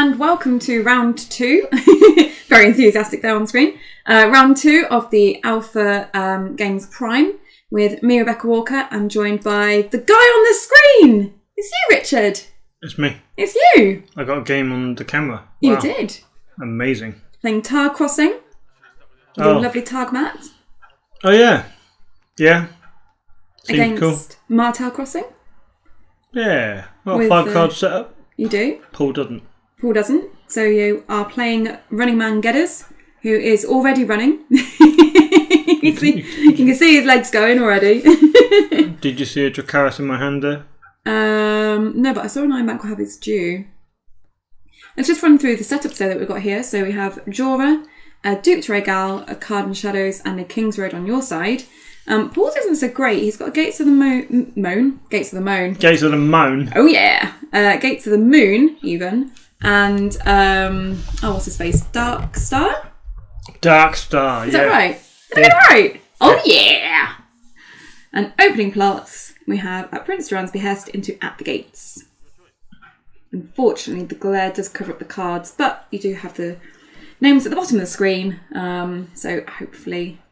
and welcome to round 2. Very enthusiastic there on screen. Round 2 of the Alpha Games Prime with me, Rebecca Walker, and joined by the guy on the screen. It's you, Richard. It's me. It's you. I got a game on the camera. You Wow. did. Amazing. Playing Targ Crossing. With your lovely Targ mat. Oh, yeah. Yeah. Seems Against cool. Martell Crossing. Yeah. Well, With, 5 card setup. You do. Paul doesn't. Paul doesn't. So you are playing Running Man Geddes, who is already running. You can see his legs going already. Did you see a Dracarys in my hand there? No, but I saw an Ironbank will have his due. Let's just run through the setups there that we've got here. So we have Jora, a Duke to Regal, a Card and Shadows, and a King's Road on your side. Paul's isn't so great. He's got Gates of the Moon. Gates of the Moon. Gates of the Moan. Oh yeah. Gates of the Moon, even. And, what's his face? Dark Star? Dark Star, Is that right? Did I get it right? Oh yeah! And opening plots, we have At Prince Duran's behest into At the Gates. Unfortunately, the glare does cover up the cards, but you do have the names at the bottom of the screen, so hopefully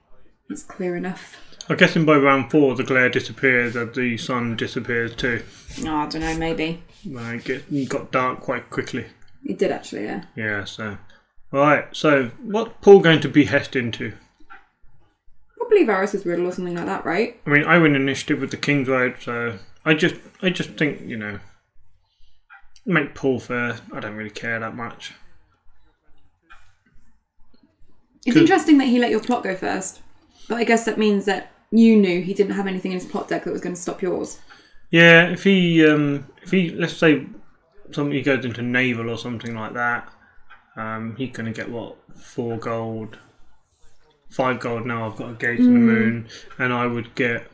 it's clear enough. I'm guessing by round 4 the glare disappears and the sun disappears too. Oh, I don't know, maybe. It got dark quite quickly. It did actually, yeah. Yeah, so... Alright, so what's Paul going to behest into? Probably Varys' Riddle or something like that, right? I mean, I win initiative with the King's Road, so I just think, you know, make Paul fair. I don't really care that much. It's interesting that he let your plot go first, but I guess that means that you knew he didn't have anything in his plot deck that was going to stop yours. Yeah, if he let's say he goes into naval or something like that, he's going to get what, 4 gold. 5 gold now. I've got a Gate of the Moon, and I would get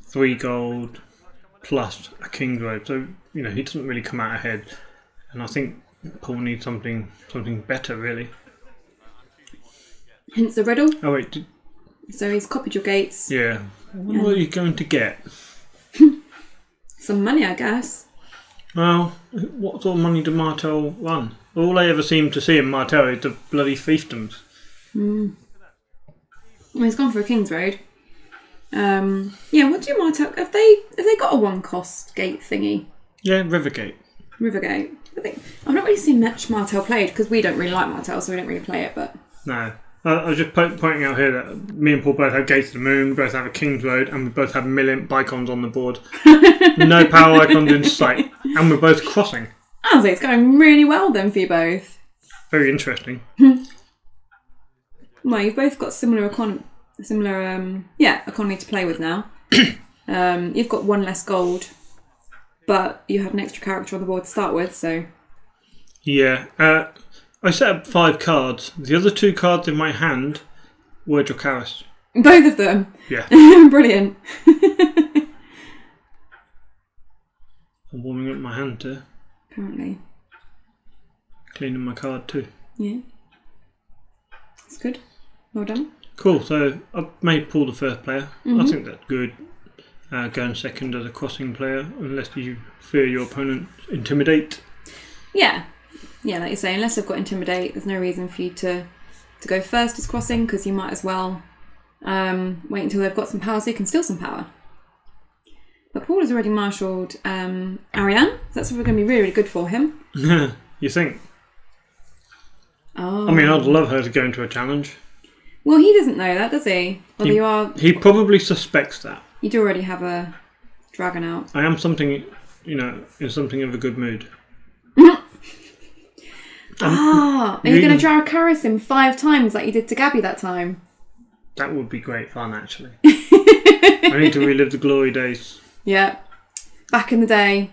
3 gold plus a King's Road. So you know he doesn't really come out ahead, and I think Paul needs something better really. Hence the riddle. Oh wait, So he's copied your gates. yeah. What are you going to get? Some money, I guess. Well, what sort of money do Martell run? All I ever seem to see in Martell is the bloody fiefdoms. Well, he's gone for a King's Road. Yeah, what do Martell... Have they got a 1-cost gate thingy? Yeah, Rivergate. Rivergate. I've not really seen much Martell played, because we don't really like Martell, so we don't really play it, but... No. I was just pointing out here that me and Paul both have Gates of the Moon, we both have a King's Road, and we both have millionth icons on the board. No power icons in sight. And we're both crossing. I'll say it's going really well then for you both. Very interesting. Well, you've both got similar economy to play with now. You've got 1 less gold, but you have an extra character on the board to start with, so... Yeah. I set up 5 cards. The other 2 cards in my hand were Dracarys. Both of them? Yeah. Brilliant. I'm warming up my hand too. Apparently. Cleaning my card too. Yeah. That's good. Well done. Cool, so I've made Paul the first player. I think that's good. Going second as a crossing player, unless you fear your opponent intimidate. Yeah. Yeah, like you say, unless they've got Intimidate, there's no reason for you to go first as crossing, because you might as well wait until they've got some power so you can steal some power. But Paul has already marshalled Ariane. That's going to be really, really good for him. You think? Oh. I mean, I'd love her to go into a challenge. Well, he doesn't know that, does he? Although He probably suspects that. You do already have a dragon out. I am something, you know, in something of a good mood. Are you going to Dracarys him 5 times like you did to Gabby that time? That would be great fun, actually. I need to relive the glory days. Yeah. Back in the day,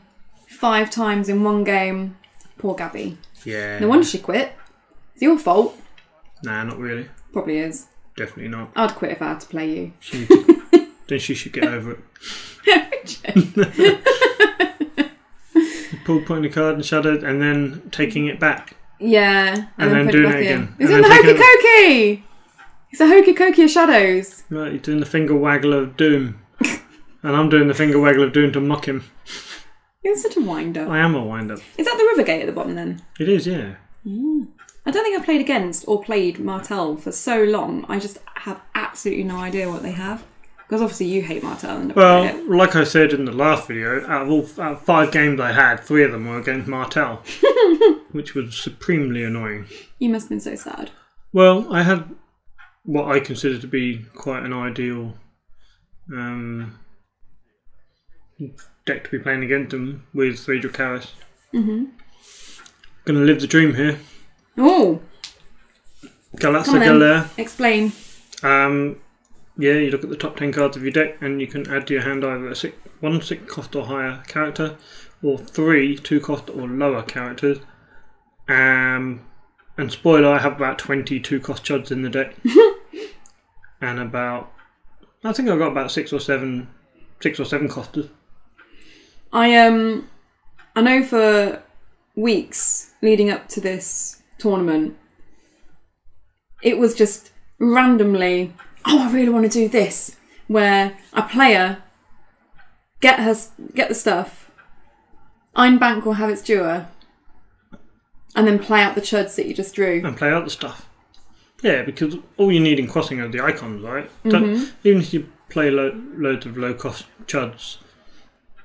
5 times in 1 game. Poor Gabby. Yeah. No wonder she quit. It's your fault. Nah, not really. Probably is. Definitely not. I'd quit if I had to play you. Then she should get over Richard. it. Paul putting the card in shadow and then taking it back. Yeah. And then doing it again. He's doing the hokey cokey! It's a hokey cokey of shadows. Right, you're doing the finger waggle of doom. And I'm doing the finger waggle of doom to mock him. You're such a wind-up. I am a wind-up. Is that the river gate at the bottom then? It is, yeah. I don't think I've played against or played Martell for so long. I just have absolutely no idea what they have. Because obviously you hate Martell. And well, like I said in the last video, out of 5 games I had, 3 of them were against Martell. Which was supremely annoying. You must have been so sad. Well, I had what I consider to be quite an ideal deck to be playing against them with 3 Dracaris. Gonna live the dream here. Oh! Galazza Galere. Explain. Yeah, you look at the top 10 cards of your deck and you can add to your hand either a 1 6 cost or higher character, or 3 2 cost or lower characters. And spoiler, I have about 20 2 cost chuds in the deck. And I think I've got about 6 or 7 costers. I know for weeks leading up to this tournament, it was just randomly, oh, I really want to do this, where a player get the stuff, Ironbank will have its Dewar, and then play out the chuds that you just drew. And play out the stuff. Yeah, because all you need in Crossing are the icons, right? So even if you play loads of low-cost chuds,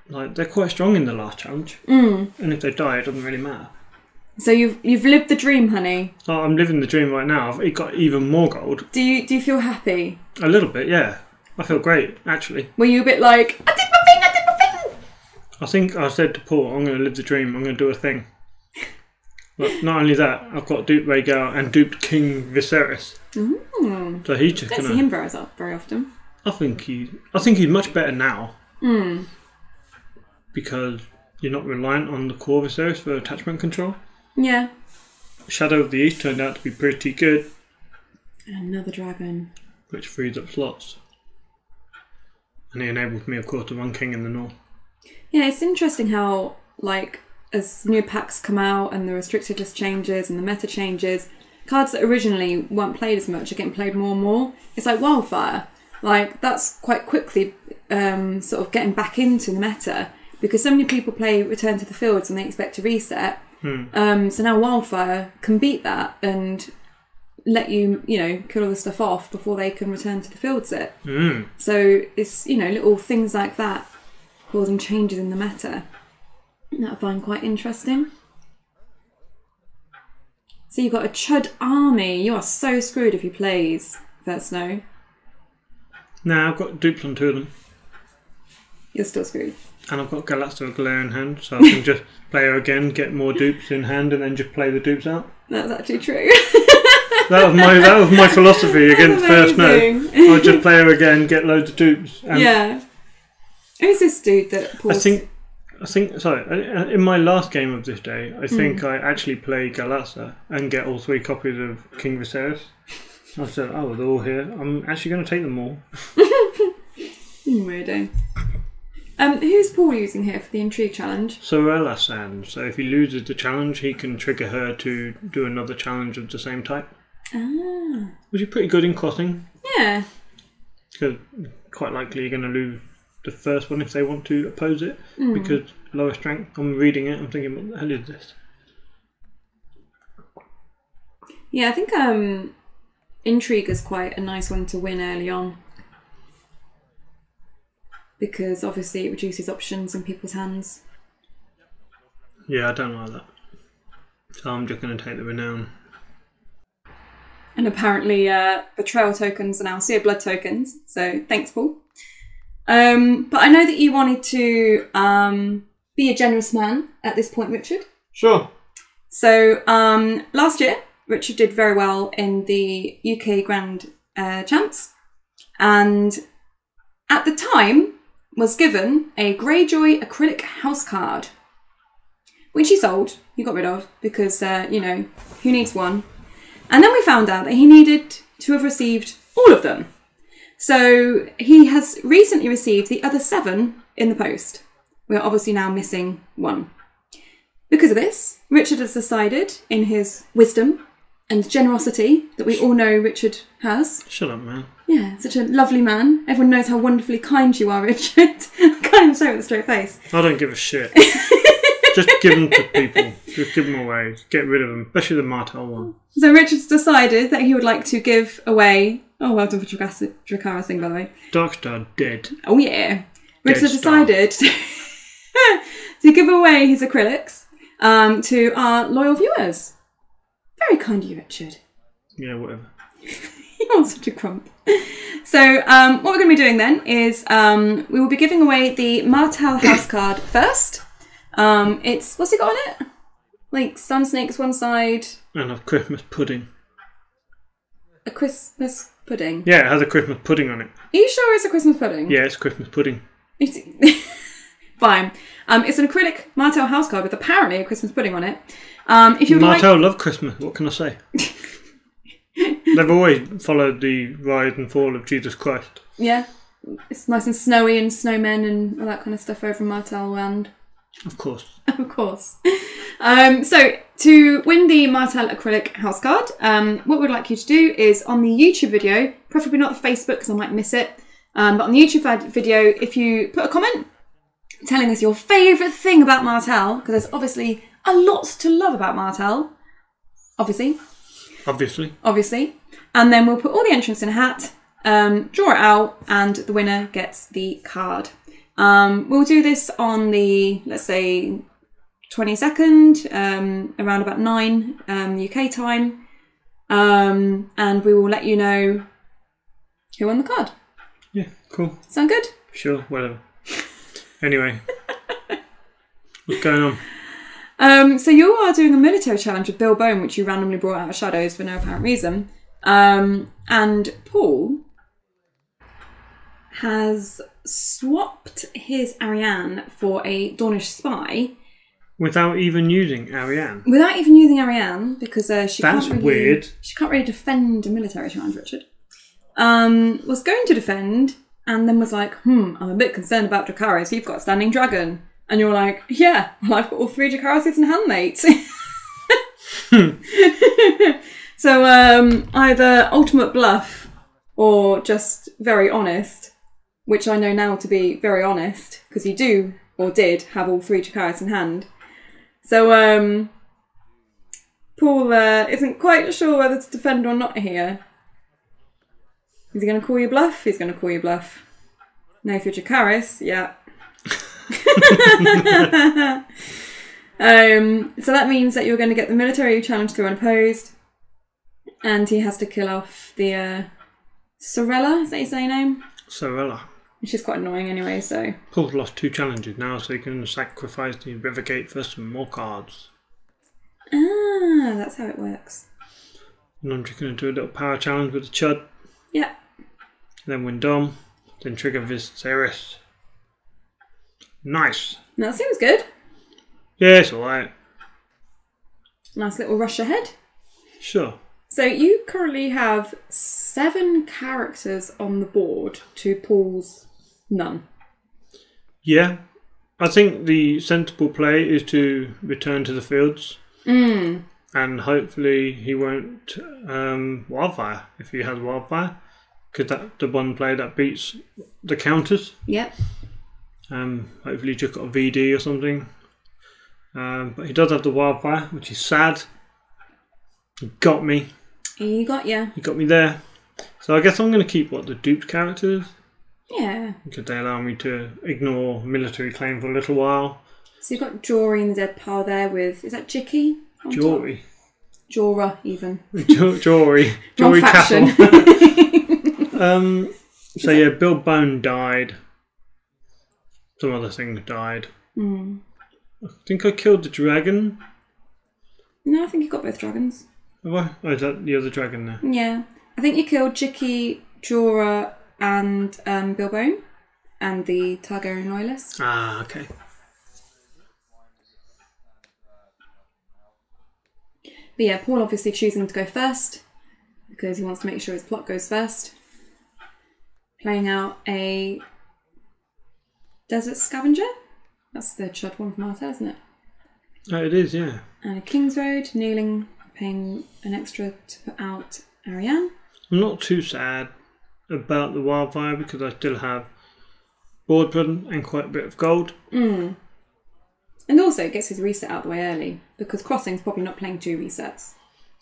like they're quite strong in the last challenge. And if they die, it doesn't really matter. So you've lived the dream, honey. Oh, I'm living the dream right now. It got even more gold. Do you feel happy? A little bit, yeah. I feel great, actually. Were you a bit like, I did my thing, I did my thing? I think I said to Paul, I'm going to live the dream. I'm going to do a thing. But not only that, I've got duped Rhaegar and duped King Viserys. Ooh. So he's just don't see him very often. I think he's much better now. Because you're not reliant on the core Viserys for attachment control. Yeah. Shadow of the East turned out to be pretty good. Another dragon. Which frees up slots. And it enables me, of course, to run King in the North. Yeah, it's interesting how, like, as new packs come out and the restricted list changes and the meta changes, cards that originally weren't played as much are getting played more and more. It's like wildfire. Like, that's quite quickly sort of getting back into the meta, because so many people play Return to the Fields and they expect to reset. So now wildfire can beat that and let you, kill all the stuff off before they can return to the field set. So it's, little things like that causing changes in the meta that I find quite interesting. So you've got a Chud army. You are so screwed if he plays First Snow. Nah, I've got dupes on 2 of them. You're still screwed. And I've got Galazza Galere in hand, so I can just play her again, get more dupes in hand, and then just play the dupes out. That's actually true. That was my philosophy against First Snow. I'd just play her again, get loads of dupes. Yeah. Who's this dude that Paul's... I think. Sorry, in my last game of this day, I think I actually played Galazza and get all 3 copies of King Viserys. I said, oh, they're all here. I'm actually going to take them all. Weirdo. Who's Paul using here for the Intrigue challenge? Sorella Sand. So if he loses the challenge, he can trigger her to do another challenge of the same type. Ah. Which is pretty good in Crossing. Yeah. Because quite likely you're going to lose the first one if they want to oppose it. Because lower strength. I'm reading it, I'm thinking, what the hell is this? Yeah, I think Intrigue is quite a nice one to win early on. Because obviously it reduces options in people's hands. Yeah, I don't like that. So I'm just going to take the Renown. And apparently Betrayal tokens are now Seer Blood tokens. So thanks, Paul. But I know that you wanted to be a generous man at this point, Richard. Sure. So last year, Richard did very well in the UK Grand Champs. And at the time, was given a Greyjoy acrylic house card, which he sold, he got rid of, because, who needs one? And then we found out that he needed to have received all of them. So he has recently received the other 7 in the post. We're obviously now missing 1. Because of this, Richard has decided, in his wisdom, and generosity that we all know Richard has. Shut up, man. Yeah, such a lovely man. Everyone knows how wonderfully kind you are, Richard. I can't even say it with a straight face. I don't give a shit. Just give them to people. Just give them away. Get rid of them, especially the Martell one. So Richard's decided that he would like to give away... Oh, well done for Drakara Singh, by the way. Darkstar dead. Oh, yeah. Richard decided to give away his acrylics to our loyal viewers. Very kind of you, Richard. Yeah, whatever. You're such a grump. So what we're going to be doing then is we will be giving away the Martell house card first. It's... What's it got on it? Like sun snakes one side. And a Christmas pudding. A Christmas pudding? Yeah, it has a Christmas pudding on it. Are you sure it's a Christmas pudding? Yeah, it's Christmas pudding. Fine. It's an acrylic Martell house card with apparently a Christmas pudding on it. If you Martell love Christmas, what can I say? They've always followed the rise and fall of Jesus Christ. Yeah. It's nice and snowy and snowmen and all that kind of stuff over in Martell land. Of course. Of course. So, to win the Martell acrylic house card, what we'd like you to do is on the YouTube video, preferably not the Facebook because I might miss it, but on the YouTube video, if you put a comment telling us your favourite thing about Martell, because there's obviously a lot to love about Martell, obviously. And then we'll put all the entrants in a hat, draw it out, and the winner gets the card. We'll do this on the, let's say, 22nd, around about 9 UK time, and we will let you know who won the card. Yeah, cool. Sound good? Sure, whatever. Anyway, what's going on? So you are doing a military challenge with Bill Bone, which you randomly brought out of shadows for no apparent reason. And Paul has swapped his Ariane for a Dornish spy. Without even using Ariane? Without even using Ariane, because she That's can't really... weird. She can't really defend a military challenge, Richard. Was going to defend, and then was like, I'm a bit concerned about Dracarys, so you've got a standing dragon. And you're like, yeah, well, I've got all 3 Dracarys in hand, mate. So either ultimate bluff or just very honest, which I know now to be very honest, because you do, or did, have all 3 Dracarys in hand. So Paul isn't quite sure whether to defend or not here. Is he going to call you bluff? He's going to call you bluff. No, if you're Dracarys, yeah. So that means that you're going to get the military challenge through unopposed, and he has to kill off the Sorella. Is that his name? Sorella. Which is quite annoying anyway. So Paul's lost 2 challenges now, so he can sacrifice the Revocate for some more cards. Ah, that's how it works. And I'm just going to do a little power challenge with the Chud. Yeah. Then win Dom. Then trigger Viserys. Nice. That seems good. Yeah, it's alright. Nice little rush ahead. Sure. So you currently have 7 characters on the board to Paul's none. Yeah. I think the sensible play is to return to the fields. And hopefully he won't wildfire if he has wildfire. Because that's the one play that beats the counters. Yep. Hopefully he's just got a VD or something. But he does have the wildfire, which is sad. He got me. He got you. He got me there. So I guess I'm going to keep, the duped characters? Yeah. Because they allow me to ignore military claim for a little while. So you've got Jory in the dead pile there with... Is that Jicky? Jory. Jorah, even. Jory. Jory Castle. So yeah, Bill Bone died. Some other things died. I think I killed the dragon. No, I think you got both dragons. Have I? Oh, is that the other dragon there? Yeah. I think you killed Jicky, Jorah, and Bill Bone. And the Targaryen loyalist. Ah, okay. But yeah, Paul obviously choosing to go first. Because he wants to make sure his plot goes first. Playing out a Desert Scavenger. That's the Chud one from Martell, isn't it? Oh, it is, yeah. And a King's Road, kneeling paying an extra to put out Ariane. I'm not too sad about the wildfire because I still have board pudding and quite a bit of gold. Mm. And also it gets his reset out the way early because Crossing's probably not playing 2 resets.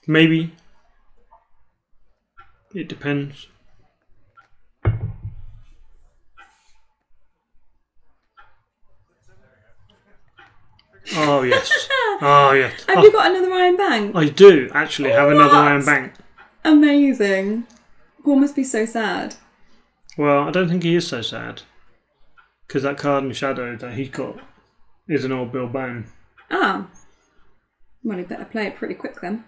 Maybe. It depends. Oh yes. Oh yes. Have you got another Iron Bank? I do actually have another Iron Bank. Amazing. Paul must be so sad. Well, I don't think he is so sad. Because that card in Shadow that he's got is an old Bill Bone. Ah. Well, he better play it pretty quick then.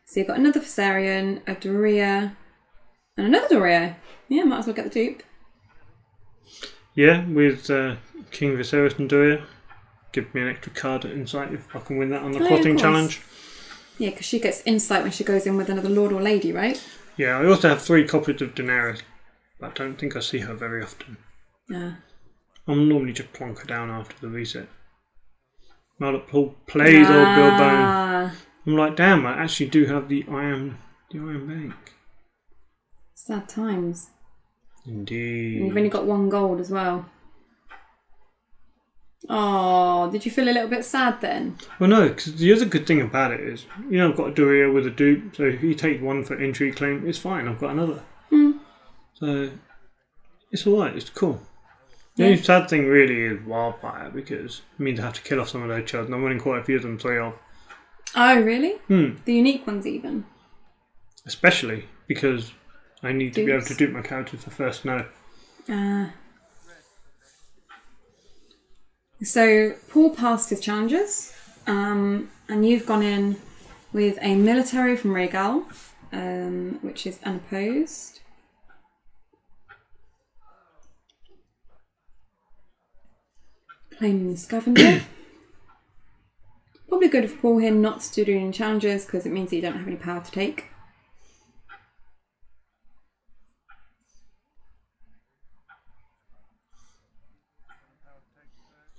So you've got another Viserion, a Doria, and another Doria. Yeah, might as well get the dupe. Yeah, with King Viserys and Doria. Give me an extra card at Insight if I can win that on the plotting challenge. Yeah, because she gets Insight when she goes in with another Lord or Lady, right? Yeah, I also have 3 copies of Daenerys, but I don't think I see her very often. Yeah. I'm normally just plonk her down after the reset. Now that Paul plays old Bill Bone, I'm like, damn, I actually do have the Iron Bank. Sad times. Indeed. And you've only got 1 gold as well. Oh, did you feel a little bit sad then? Well, no, because the other good thing about it is, I've got a Doria with a dupe, so if you take 1 for intrigue claim, it's fine, I've got another. Mm. So, it's alright, it's cool. The only sad thing really is wildfire, because it means I have to kill off some of those chuds, and I'm winning quite a few of them 3 off. Oh, really? Hmm. The unique ones even? Especially because I need to be able to dupe my characters for first snow. So Paul passed his challenges, and you've gone in with a military from Rhaegal, which is unopposed. Claiming the Scavenger. Probably good for Paul here not to do any challenges because it means that you don't have any power to take.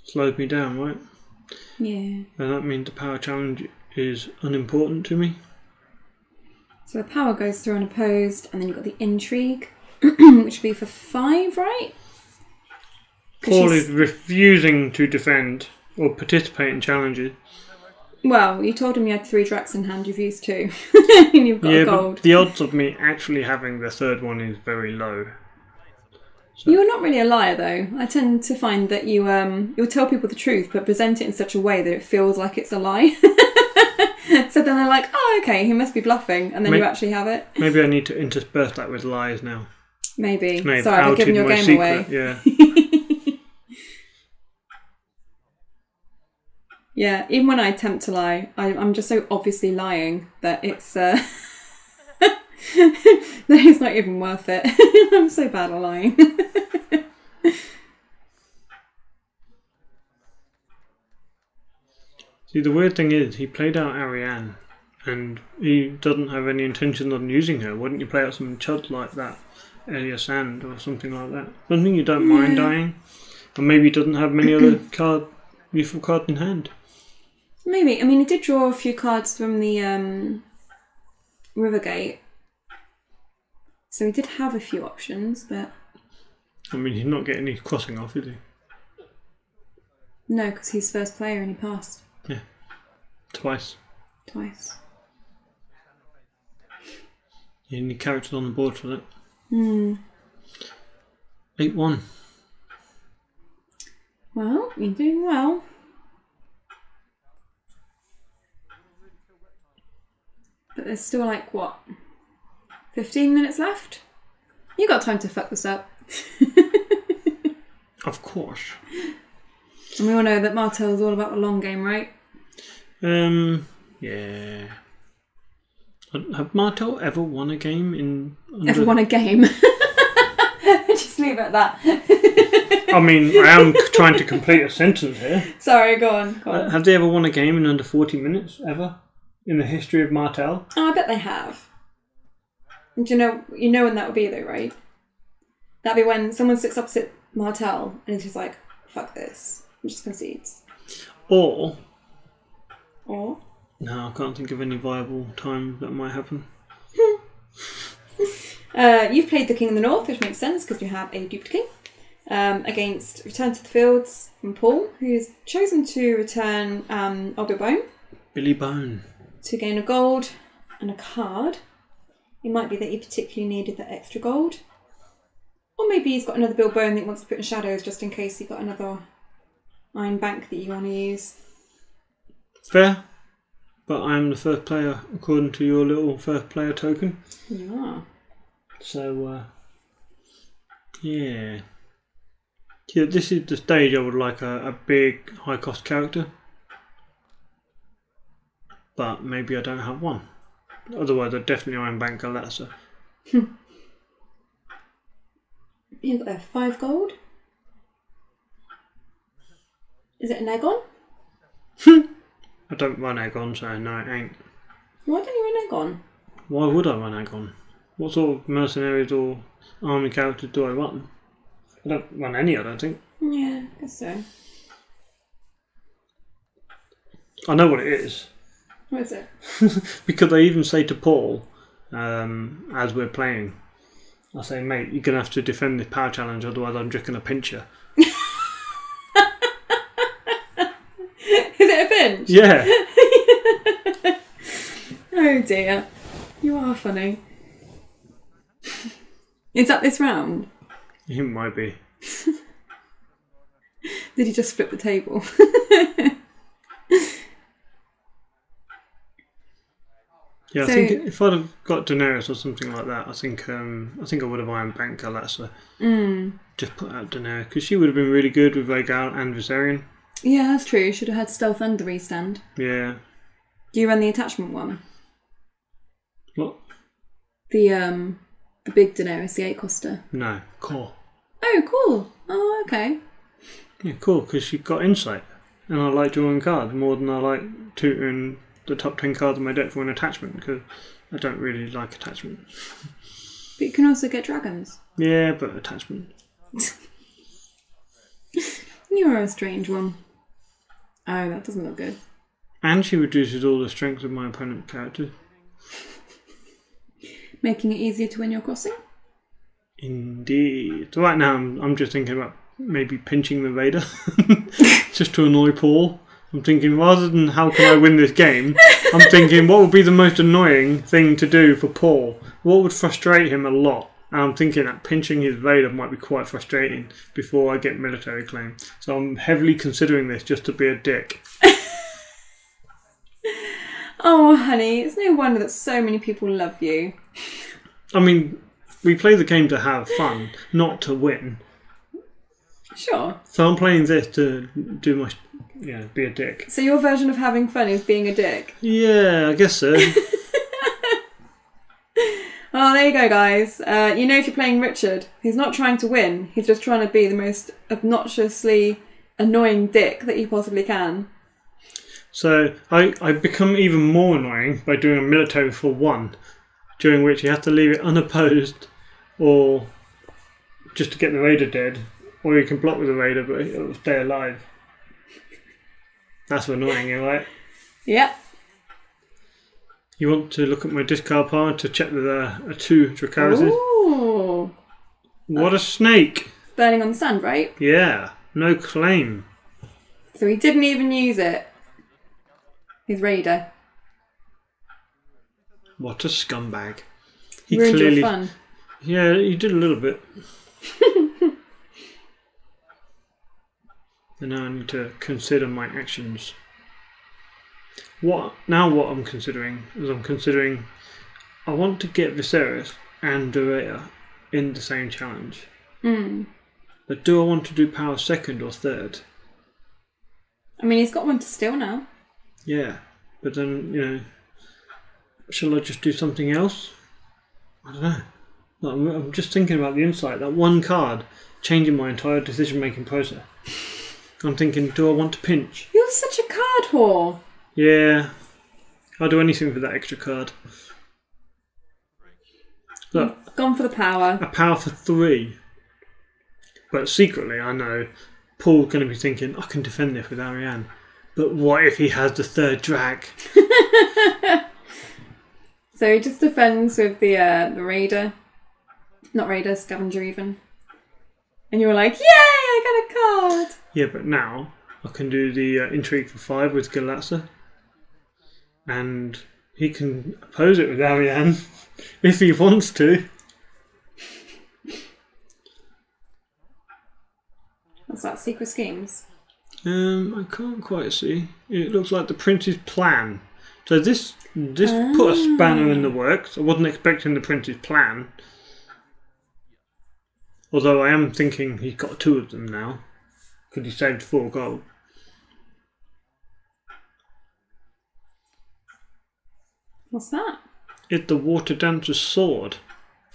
Slowed me down, right? Yeah. And that means the power challenge is unimportant to me. So the power goes through unopposed, and then you've got the intrigue, which would be for 5, right? Paul is refusing to defend or participate in challenges. Well, you told him you had 3 Drax in hand, you've used 2. And you've got a gold. But the odds of me actually having the 3rd one is very low. So. You're not really a liar, though. I tend to find that you'll tell people the truth, but present it in such a way that it feels like it's a lie. So then they're like, oh, okay, he must be bluffing, and then you actually have it. Maybe I need to intersperse that with lies now. Maybe. Sorry, I've given your game away. Yeah. Yeah, even when I attempt to lie, I'm just so obviously lying that it's that it's not even worth it. I'm so bad at lying. See, the weird thing is, he played out Ariane, and he doesn't have any intention on using her. Why didn't you play out some chud like that? Elia Sand or something like that. I think you don't mind dying. Or maybe he doesn't have many other useful cards in hand. Maybe. I mean, he did draw a few cards from the Rivergate. So he did have a few options, but... I mean, he's not getting any crossing off, is he? No, because he's first player and he passed. Yeah. Twice. You need characters on the board for that. 8-1. Well, you're doing well. But there's still like, what, 15 minutes left? You got time to fuck this up. Of course. And we all know that Martell is all about the long game, right? Yeah. Have Martell ever won a game in... Ever won a game? Just leave it at that. I mean, I am trying to complete a sentence here. Sorry, go on. Have they ever won a game in under 40 minutes, ever? In the history of Martell? Oh, I bet they have. And you know when that would be, though, right? That'd be when someone sits opposite Martell and he's just like, fuck this. I'm just concedes. Or No, I can't think of any viable time that might happen. You've played the King of the North, which makes sense because you have a duplicate against Return to the Fields from Paul, who's chosen to return Obby Bone. Billy Bone. To gain a gold and a card. It might be that he particularly needed that extra gold. Or maybe he's got another Bill Bone that he wants to put in shadows just in case he got another Iron Bank that you want to use. Fair. But I am the first player according to your little first player token. You are. So, yeah. Yeah, this is the stage I would like a big high cost character. But maybe I don't have one. Otherwise I'd definitely Iron Bank Galazza. You've got there 5 gold. Is it an Aegon? I don't run Aegon, so no, it ain't. Why don't you run Aegon? Why would I run Aegon? What sort of mercenaries or army characters do I run? I don't run any, I don't think. Yeah, I guess so. I know what it is. What is it? Because I even say to Paul, as we're playing, I say, mate, you're going to have to defend this power challenge, otherwise I'm just going to pinch you. Is it a pinch? Yeah. Oh dear. You are funny. Is that this round? It might be. Did he just flip the table? Yeah, So, I think if I'd have got Daenerys or something like that, I think I would have Iron Bank Galazza. Just put out Daenerys because she would have been really good with Rhaegal and Viserion. yeah, that's true. Should have had Stealth and the restand. Yeah. Do you run the attachment one? What? The big Daenerys, the 8-coster. No, core. Oh, cool. Oh, okay. Yeah, cool, because she got insight. And I like drawing cards more than I like tutoring the top 10 cards in my deck for an attachment, because I don't really like attachment. But you can also get dragons. Yeah, but attachment. You're a strange one. Oh, that doesn't look good. And she reduces all the strength of my opponent's characters. Making it easier to win your crossing? Indeed. So right now I'm just thinking about maybe pinching the Raider just to annoy Paul. I'm thinking rather than how can I win this game, I'm thinking what would be the most annoying thing to do for Paul? What would frustrate him a lot? And I'm thinking that pinching his Raider might be quite frustrating before I get military claim. So I'm heavily considering this just to be a dick. Oh, honey, it's no wonder that so many people love you. I mean, we play the game to have fun, not to win. Sure. So I'm playing this to do my, be a dick. So your version of having fun is being a dick? Yeah, I guess so. Oh, there you go, guys. If you're playing Richard, he's not trying to win. He's just trying to be the most obnoxiously annoying dick that he possibly can. So I become even more annoying by doing a military for 1, during which you have to leave it unopposed, or just to get the Raider dead, or you can block with the Raider but it'll stay alive. That's annoying, right? Yep. You want to look at my discard pile to check that a 2 Dracarys. Ooh. What a snake! Burning on the sand, right? Yeah, no claim. So he didn't even use it. His Raider. What a scumbag. He Ruined clearly, your fun. Yeah, he did a little bit. And now I need to consider my actions. What I'm considering is I want to get Viserys and Dorea in the same challenge. But do I want to do power 2nd or 3rd? I mean, he's got one to steal now. Yeah, but then, shall I just do something else? I don't know. I'm just thinking about the insight. That one card changing my entire decision-making process. I'm thinking, do I want to pinch? You're such a card whore. Yeah, I'll do anything for that extra card. Look, You've gone for the power. a power for 3. But secretly, I know Paul's going to be thinking, I can defend this with Ariane. But what if he has the third drag? So he just defends with the raider. Not raider, scavenger even. And you're like, yay, I got a card! Yeah, but now I can do the intrigue for 5 with Galatza. And he can oppose it with Ariane if he wants to. What's that? Secret schemes? I can't quite see. It looks like the prince's plan. So this put a spanner in the works. I wasn't expecting the prince's plan. Although I am thinking he's got 2 of them now. Because he saved 4 gold. What's that? It's the Water Dancer's sword.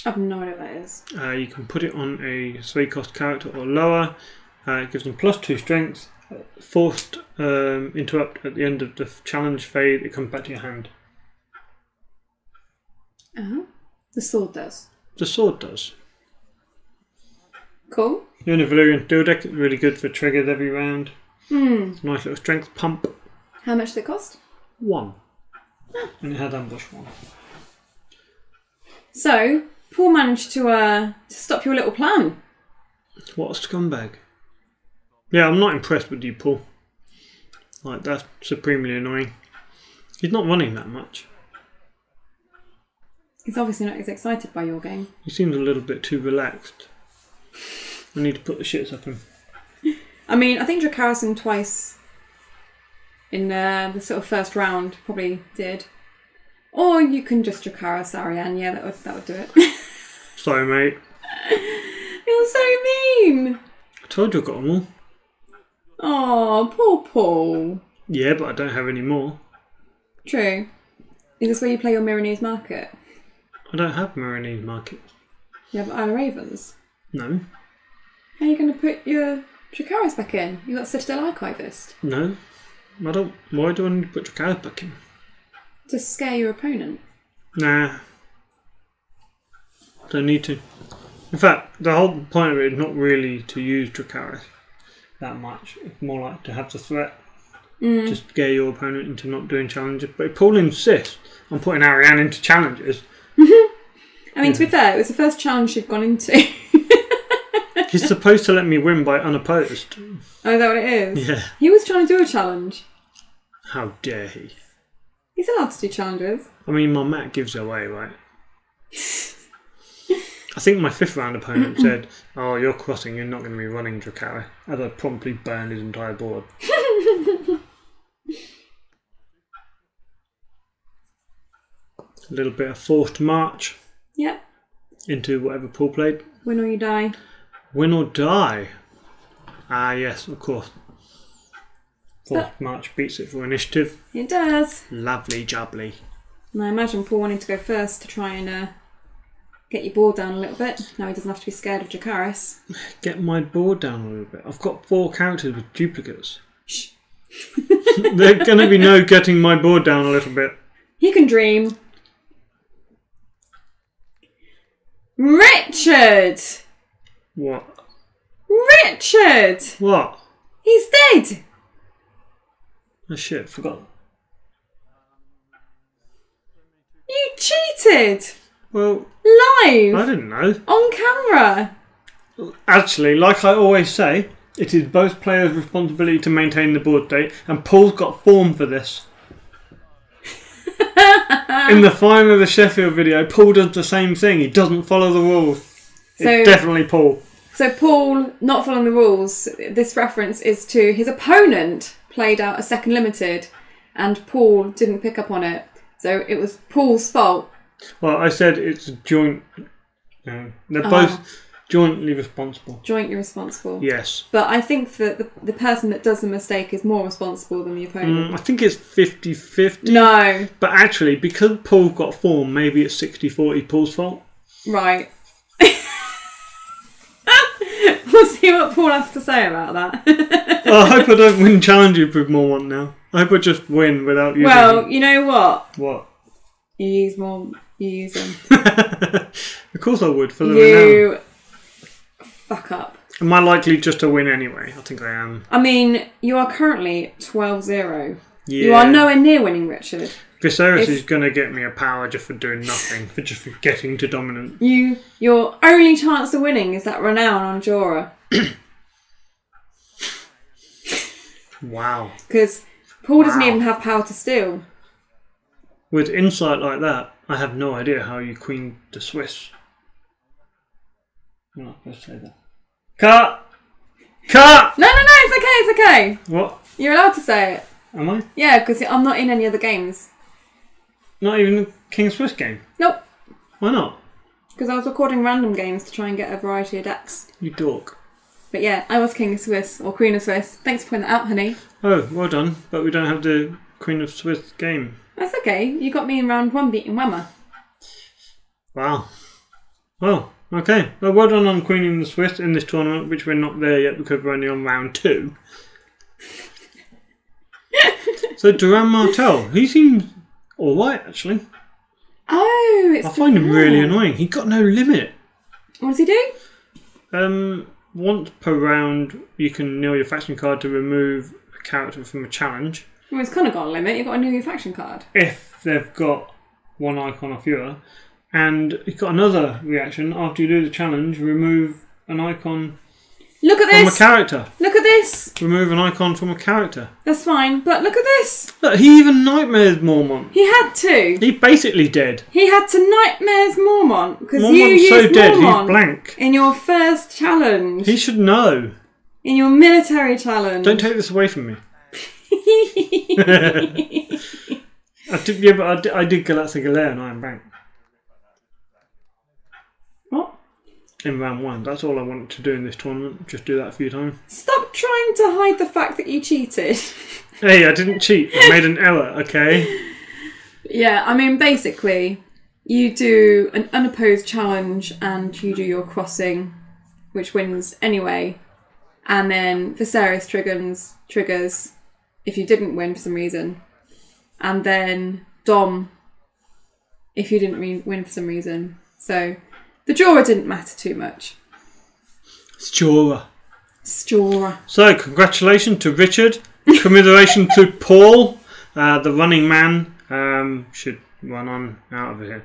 I have no idea what that is. You can put it on a 3-cost character or lower. It gives them +2 strength. Forced interrupt at the end of the challenge phase, it comes back to your hand. Oh, the sword does. The sword does. Cool. You're in a Valyrian dual deck, it's really good for triggers every round. It's a nice little strength pump. How much does it cost? 1. And it had ambush 1. So, Paul managed to stop your little plan. What a scumbag. Yeah, I'm not impressed with you, Paul. Like, that's supremely annoying. He's not running that much. He's obviously not as excited by your game. He seems a little bit too relaxed. I need to put the shits up him. I mean, I think Dracarys twice in the sort of first round probably did. Or you can just Dracarys Ariane. Yeah, that would do it. Sorry, mate. You're so mean. I told you I got them all. Oh, poor Paul. Yeah, but I don't have any more. True. Is this where you play your Miranese market? I don't have Miranese market. You have Isle of Ravens? No. How are you going to put your Dracarys back in? You got Citadel Archivist. No. I don't. Why do I need to put Dracarys back in? To scare your opponent. Nah. Don't need to. In fact, the whole point of it is not really to use Dracarys that much. It's more like to have the threat. To scare your opponent into not doing challenges. But if Paul insists on putting Ariane into challenges. I mean, to be fair, it was the first challenge she'd gone into. He's supposed to let me win by unopposed. Oh, is that what it is? Yeah. He was trying to do a challenge. How dare he? He's allowed to do challenges. I mean, my mat gives away, right? I think my 5th round opponent said, "Oh, you're crossing, you're not going to be running Dracarys," as I promptly burned his entire board. A little bit of forced march. Yep. Into whatever Paul played. Win or you die. Win or die. Ah, yes, of course. Forced march beats it for initiative. It does. Lovely jubbly. And I imagine Paul wanted to go first to try and get your board down a little bit. Now he doesn't have to be scared of Dracarys. Get my board down a little bit. I've got 4 characters with duplicates. Shh. There's going to be no getting my board down a little bit. You can dream. Richard! What? Richard! What? He's dead! Oh shit, forgot. You cheated! Well, Live! I didn't know. On camera! Actually, like I always say, it is both players' responsibility to maintain the board state, and Paul's got form for this. In the final of the Sheffield video, Paul does the same thing. He doesn't follow the rules. So, it's definitely Paul. So Paul not following the rules, this reference is to his opponent played out a second limited and Paul didn't pick up on it. So it was Paul's fault. Well, I said it's a joint. They're both jointly responsible. Jointly responsible. Yes. But I think that the person that does the mistake is more responsible than the opponent. I think it's 50-50. No. But actually, because Paul got form, maybe it's 60-40 Paul's fault. Right. We'll see what Paul has to say about that. Well, I hope I don't win challenges with more one now. I hope I just win without using Well, you know what? What? You use more. You use them. Of course I would, for the You renown. fuck up. Am I likely just to win anyway? I think I am. I mean, you are currently 12-0. Yeah. You are nowhere near winning, Richard. Viserys is going to get me a power just for doing nothing, for just getting to dominant. Your only chance of winning is that renown on Jorah. Wow. Because Paul doesn't even have power to steal. With insight like that, I have no idea how you queened the Swiss. I'm not supposed to say that. Cut! Cut! No, it's okay. What? You're allowed to say it. Am I? Yeah, because I'm not in any other games. Not even the King Swiss game? Nope. Why not? Because I was recording random games to try and get a variety of decks. You dork. But yeah, I was King of Swiss, or Queen of Swiss. Thanks for pointing that out, honey. Oh, well done. But we don't have the Queen of Swiss game. That's okay. You got me in round 1 beating Wemmer. Wow. Well, okay. Well done on Queening the Swiss in this tournament, which we're not there yet because we're only on round 2. So Duran Martell, he seems alright actually. Oh, it's I find him really annoying. He got no limit. What does he do? Once per round, you can kneel your faction card to remove a character from a challenge. Well, it's kind of got a limit. You've got to kneel your faction card. If they've got one icon or fewer. And you've got another reaction. After you do the challenge, remove an icon Look at from this. a character. Look at this. Remove an icon from a character. That's fine, but look at this. Look, he even nightmares Mormont. He had to. He basically dead. He had to nightmares Mormont because you Mormont's used so dead, Mormont he's blank. in your first challenge. He should know. In your military challenge. Don't take this away from me. I did Galactic Galea and Iron Bank. What? In round 1. That's all I wanted to do in this tournament. Just do that a few times. Stop trying to hide the fact that you cheated. Hey, I didn't cheat. I made an error, okay? Yeah, I mean, basically, you do an unopposed challenge and you do your crossing, which wins anyway. And then Viserys triggers if you didn't win for some reason. And then Dom if you didn't win for some reason. So the Jorah didn't matter too much. It's Jorah. So congratulations to Richard. Commiseration to Paul. The running man should run on out of here.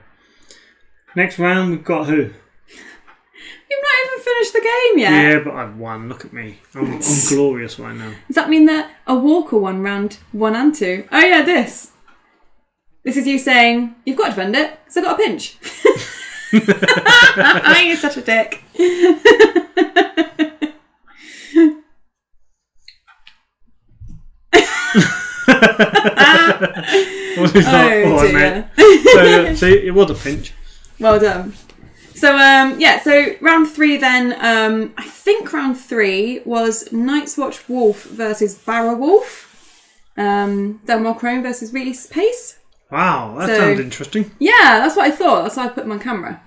Next round we've got who? You've not even finished the game yet. Yeah, but I've won. Look at me. I'm glorious right now. Does that mean that a Walker won round 1 and 2? Oh yeah, this. This is you saying, you've got to defend it, because I've got a pinch. You're such a dick. So, see, it was a pinch. Well done. So, so round 3 then, I think round 3 was Night's Watch Wolf versus Barrow Wolf. Delmore Crone versus Reese Pace. Wow, that sounds interesting. Yeah, that's what I thought. That's why I put them on camera.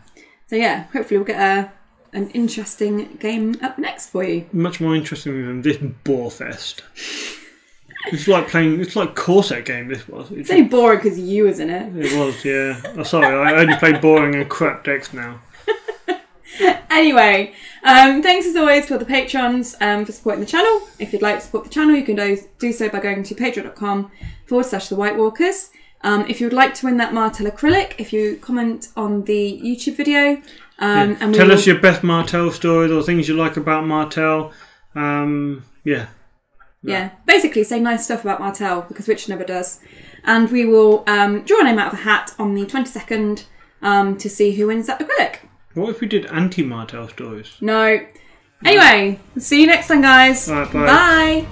So yeah, hopefully we'll get an interesting game up next for you. Much more interesting than this bore fest. It's like Corset game this was. It's only boring because you was in it. It was, yeah. Oh, sorry, I only play boring and crap decks now. Anyway, thanks as always to the patrons for supporting the channel. If you'd like to support the channel, you can do so by going to patreon.com/The White Walkers. If you would like to win that Martell acrylic, if you comment on the YouTube video. And tell us your best Martell stories or things you like about Martell. Yeah, basically say nice stuff about Martell because Richard never does. And we will draw a name out of a hat on the 22nd to see who wins that acrylic. What if we did anti-Martell stories? No. Anyway, see you next time, guys. All right, bye. Bye.